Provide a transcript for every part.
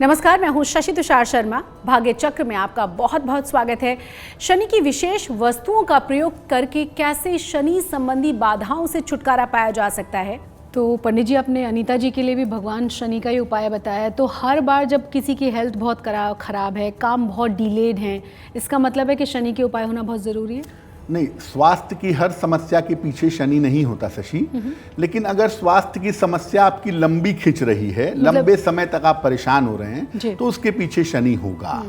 नमस्कार, मैं हूं शशि तुषार शर्मा। भाग्य चक्र में आपका बहुत बहुत स्वागत है। शनि की विशेष वस्तुओं का प्रयोग करके कैसे शनि संबंधी बाधाओं से छुटकारा पाया जा सकता है। तो पंडित जी, आपने अनीता जी के लिए भी भगवान शनि का ही उपाय बताया। तो हर बार जब किसी की हेल्थ बहुत खराब है, काम बहुत डिलेड है, इसका मतलब है कि शनि के उपाय होना बहुत ज़रूरी है? नहीं, स्वास्थ्य की हर समस्या के पीछे शनि नहीं होता शशि। लेकिन अगर स्वास्थ्य की समस्या आपकी लंबी खिंच रही है, लंबे समय तक आप परेशान हो रहे हैं, तो उसके पीछे शनि होगा।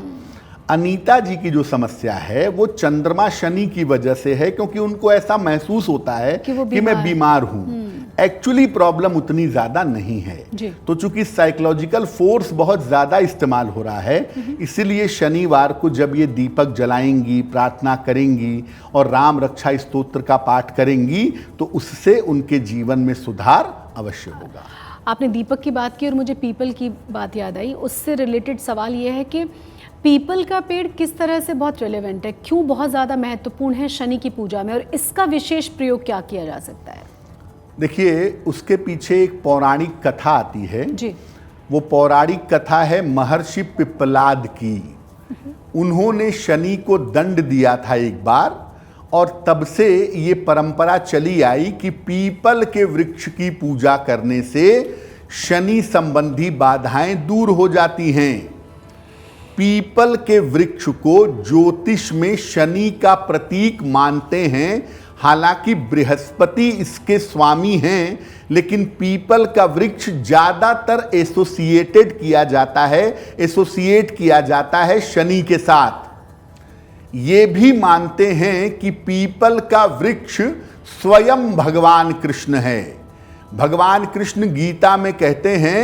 अनीता जी की जो समस्या है वो चंद्रमा शनि की वजह से है, क्योंकि उनको ऐसा महसूस होता है कि मैं बीमार हूं। एक्चुअली प्रॉब्लम उतनी ज्यादा नहीं है। तो चूंकि साइकोलॉजिकल फोर्स बहुत ज्यादा इस्तेमाल हो रहा है, इसीलिए शनिवार को जब ये दीपक जलाएंगी, प्रार्थना करेंगी और राम रक्षा स्तोत्र का पाठ करेंगी, तो उससे उनके जीवन में सुधार अवश्य होगा। आपने दीपक की बात की और मुझे पीपल की बात याद आई। उससे रिलेटेड सवाल ये है कि पीपल का पेड़ किस तरह से बहुत रिलेवेंट है, क्यों बहुत ज़्यादा महत्वपूर्ण है शनि की पूजा में, और इसका विशेष प्रयोग क्या किया जा सकता है? देखिए, उसके पीछे एक पौराणिक कथा आती है जी। वो पौराणिक कथा है महर्षि पिप्पलाद की। उन्होंने शनि को दंड दिया था एक बार, और तब से ये परंपरा चली आई कि पीपल के वृक्ष की पूजा करने से शनि संबंधी बाधाएं दूर हो जाती हैं। पीपल के वृक्ष को ज्योतिष में शनि का प्रतीक मानते हैं। हालांकि बृहस्पति इसके स्वामी हैं, लेकिन पीपल का वृक्ष ज्यादातर एसोसिएट किया जाता है शनि के साथ। ये भी मानते हैं कि पीपल का वृक्ष स्वयं भगवान कृष्ण है। भगवान कृष्ण गीता में कहते हैं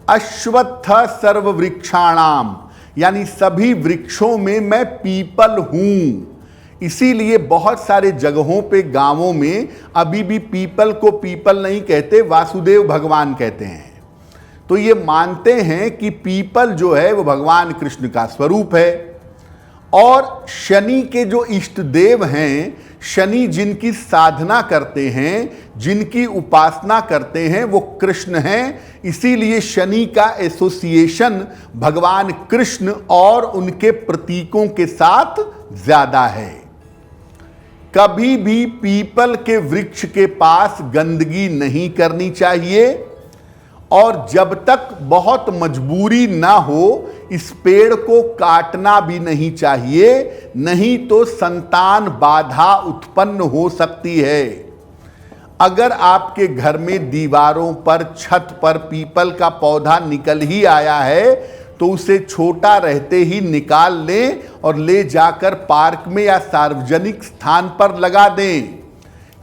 अश्वत्थ सर्व वृक्षाणाम, यानी सभी वृक्षों में मैं पीपल हूं। इसीलिए बहुत सारे जगहों पे, गांवों में अभी भी पीपल को पीपल नहीं कहते, वासुदेव भगवान कहते हैं। तो ये मानते हैं कि पीपल जो है वो भगवान कृष्ण का स्वरूप है। और शनि के जो इष्ट देव हैं, शनि जिनकी साधना करते हैं, जिनकी उपासना करते हैं, वो कृष्ण हैं। इसीलिए शनि का एसोसिएशन भगवान कृष्ण और उनके प्रतीकों के साथ ज्यादा है। कभी भी पीपल के वृक्ष के पास गंदगी नहीं करनी चाहिए, और जब तक बहुत मजबूरी ना हो इस पेड़ को काटना भी नहीं चाहिए, नहीं तो संतान बाधा उत्पन्न हो सकती है। अगर आपके घर में दीवारों पर, छत पर पीपल का पौधा निकल ही आया है, तो उसे छोटा रहते ही निकाल लें और ले जाकर पार्क में या सार्वजनिक स्थान पर लगा दें।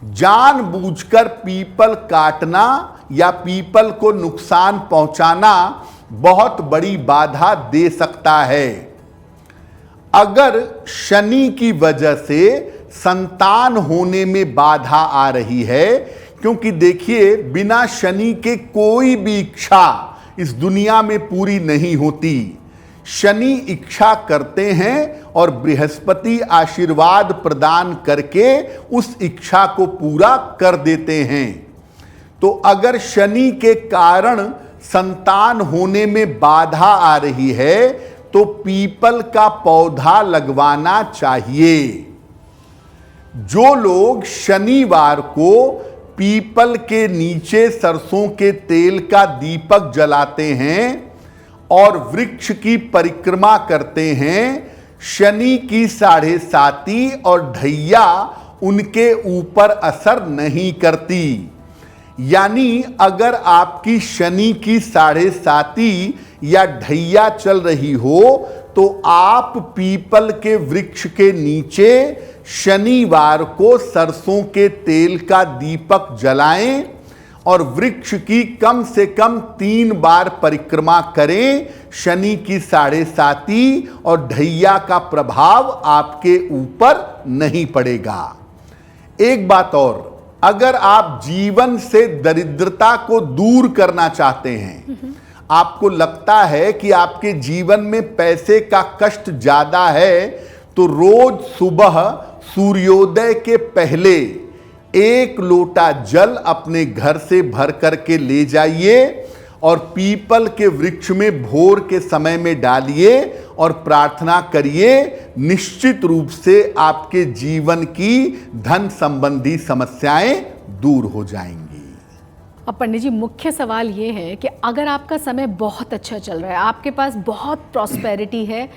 जानबूझकर पीपल काटना या पीपल को नुकसान पहुंचाना बहुत बड़ी बाधा दे सकता है। अगर शनि की वजह से संतान होने में बाधा आ रही है, क्योंकि देखिए, बिना शनि के कोई भी इच्छा इस दुनिया में पूरी नहीं होती। शनि इच्छा करते हैं और बृहस्पति आशीर्वाद प्रदान करके उस इच्छा को पूरा कर देते हैं। तो अगर शनि के कारण संतान होने में बाधा आ रही है, तो पीपल का पौधा लगवाना चाहिए। जो लोग शनिवार को पीपल के नीचे सरसों के तेल का दीपक जलाते हैं और वृक्ष की परिक्रमा करते हैं, शनि की 7.5 और ढैया उनके ऊपर असर नहीं करती। यानी अगर आपकी शनि की 7.5 या ढैया चल रही हो, तो आप पीपल के वृक्ष के नीचे शनिवार को सरसों के तेल का दीपक जलाएं और वृक्ष की कम से कम 3 बार परिक्रमा करें। शनि की 7.5 और ढैया का प्रभाव आपके ऊपर नहीं पड़ेगा। एक बात और, अगर आप जीवन से दरिद्रता को दूर करना चाहते हैं, आपको लगता है कि आपके जीवन में पैसे का कष्ट ज्यादा है, तो रोज सुबह सूर्योदय के पहले 1 लोटा जल अपने घर से भर करके ले जाइए और पीपल के वृक्ष में भोर के समय में डालिए और प्रार्थना करिए। निश्चित रूप से आपके जीवन की धन संबंधी समस्याएं दूर हो जाएंगी। अब पंडित जी, मुख्य सवाल ये है कि अगर आपका समय बहुत अच्छा चल रहा है, आपके पास बहुत प्रॉस्पेरिटी है,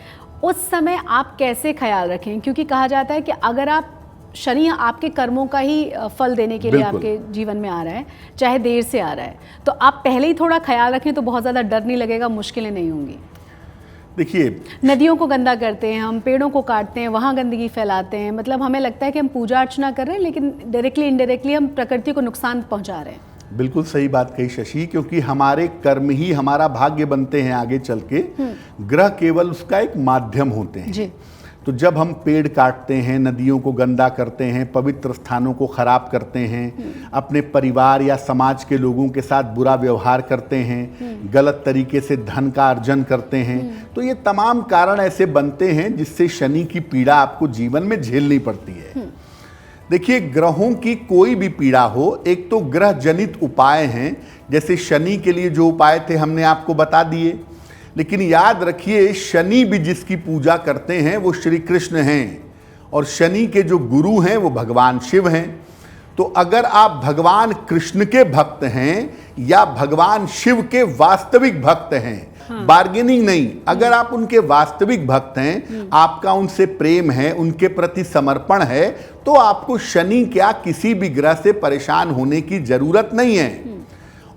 उस समय आप कैसे ख्याल रखें? क्योंकि कहा जाता है कि अगर आप शनि आपके कर्मों का ही फल देने के लिए आपके जीवन में आ रहा है, चाहे देर से आ रहा है, तो आप पहले ही थोड़ा ख्याल रखें तो बहुत ज़्यादा डर नहीं लगेगा, मुश्किलें नहीं होंगी। देखिए, नदियों को गंदा करते हैं हम, पेड़ों को काटते हैं, वहाँ गंदगी फैलाते हैं, मतलब हमें लगता है कि हम पूजा अर्चना कर रहे हैं, लेकिन डायरेक्टली इनडायरेक्टली हम प्रकृति को नुकसान पहुँचा रहे हैं। बिल्कुल सही बात कही शशि, क्योंकि हमारे कर्म ही हमारा भाग्य बनते हैं आगे चल के। ग्रह केवल उसका एक माध्यम होते हैं जी। तो जब हम पेड़ काटते हैं, नदियों को गंदा करते हैं, पवित्र स्थानों को खराब करते हैं, अपने परिवार या समाज के लोगों के साथ बुरा व्यवहार करते हैं, गलत तरीके से धन का अर्जन करते हैं, तो ये तमाम कारण ऐसे बनते हैं जिससे शनि की पीड़ा आपको जीवन में झेलनी पड़ती है। देखिए, ग्रहों की कोई भी पीड़ा हो, एक तो ग्रह जनित उपाय हैं, जैसे शनि के लिए जो उपाय थे हमने आपको बता दिए, लेकिन याद रखिए शनि भी जिसकी पूजा करते हैं वो श्री कृष्ण हैं, और शनि के जो गुरु हैं वो भगवान शिव हैं। तो अगर आप भगवान कृष्ण के भक्त हैं या भगवान शिव के वास्तविक भक्त हैं, बार्गेनिंग नहीं, अगर आप उनके वास्तविक भक्त हैं, आपका उनसे प्रेम है, उनके प्रति समर्पण है, तो आपको शनि क्या किसी भी ग्रह से परेशान होने की जरूरत नहीं है।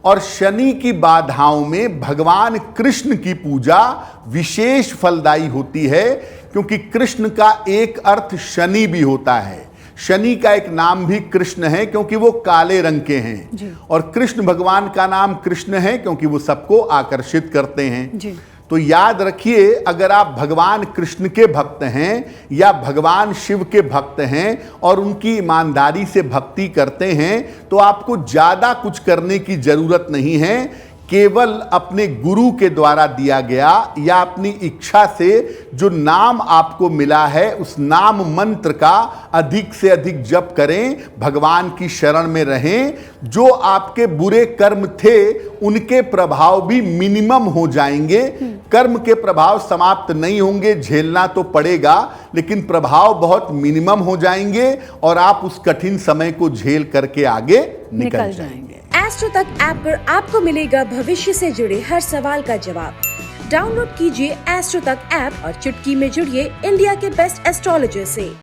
और शनि की बाधाओं में भगवान कृष्ण की पूजा विशेष फलदायी होती है, क्योंकि कृष्ण का एक अर्थ शनि भी होता है। शनि का एक नाम भी कृष्ण है क्योंकि वो काले रंग के हैं, और कृष्ण भगवान का नाम कृष्ण है क्योंकि वो सबको आकर्षित करते हैं जी। तो याद रखिए, अगर आप भगवान कृष्ण के भक्त हैं या भगवान शिव के भक्त हैं और उनकी ईमानदारी से भक्ति करते हैं, तो आपको ज़्यादा कुछ करने की ज़रूरत नहीं है। केवल अपने गुरु के द्वारा दिया गया या अपनी इच्छा से जो नाम आपको मिला है, उस नाम मंत्र का अधिक से अधिक जप करें, भगवान की शरण में रहें। जो आपके बुरे कर्म थे उनके प्रभाव भी मिनिमम हो जाएंगे। कर्म के प्रभाव समाप्त नहीं होंगे, झेलना तो पड़ेगा, लेकिन प्रभाव बहुत मिनिमम हो जाएंगे और आप उस कठिन समय को झेल करके आगे निकल जाएंगे। एस्ट्रो तक ऐप पर आपको मिलेगा भविष्य से जुड़े हर सवाल का जवाब। डाउनलोड कीजिए एस्ट्रो तक ऐप और चुटकी में जुड़िए इंडिया के बेस्ट एस्ट्रोलॉजर से।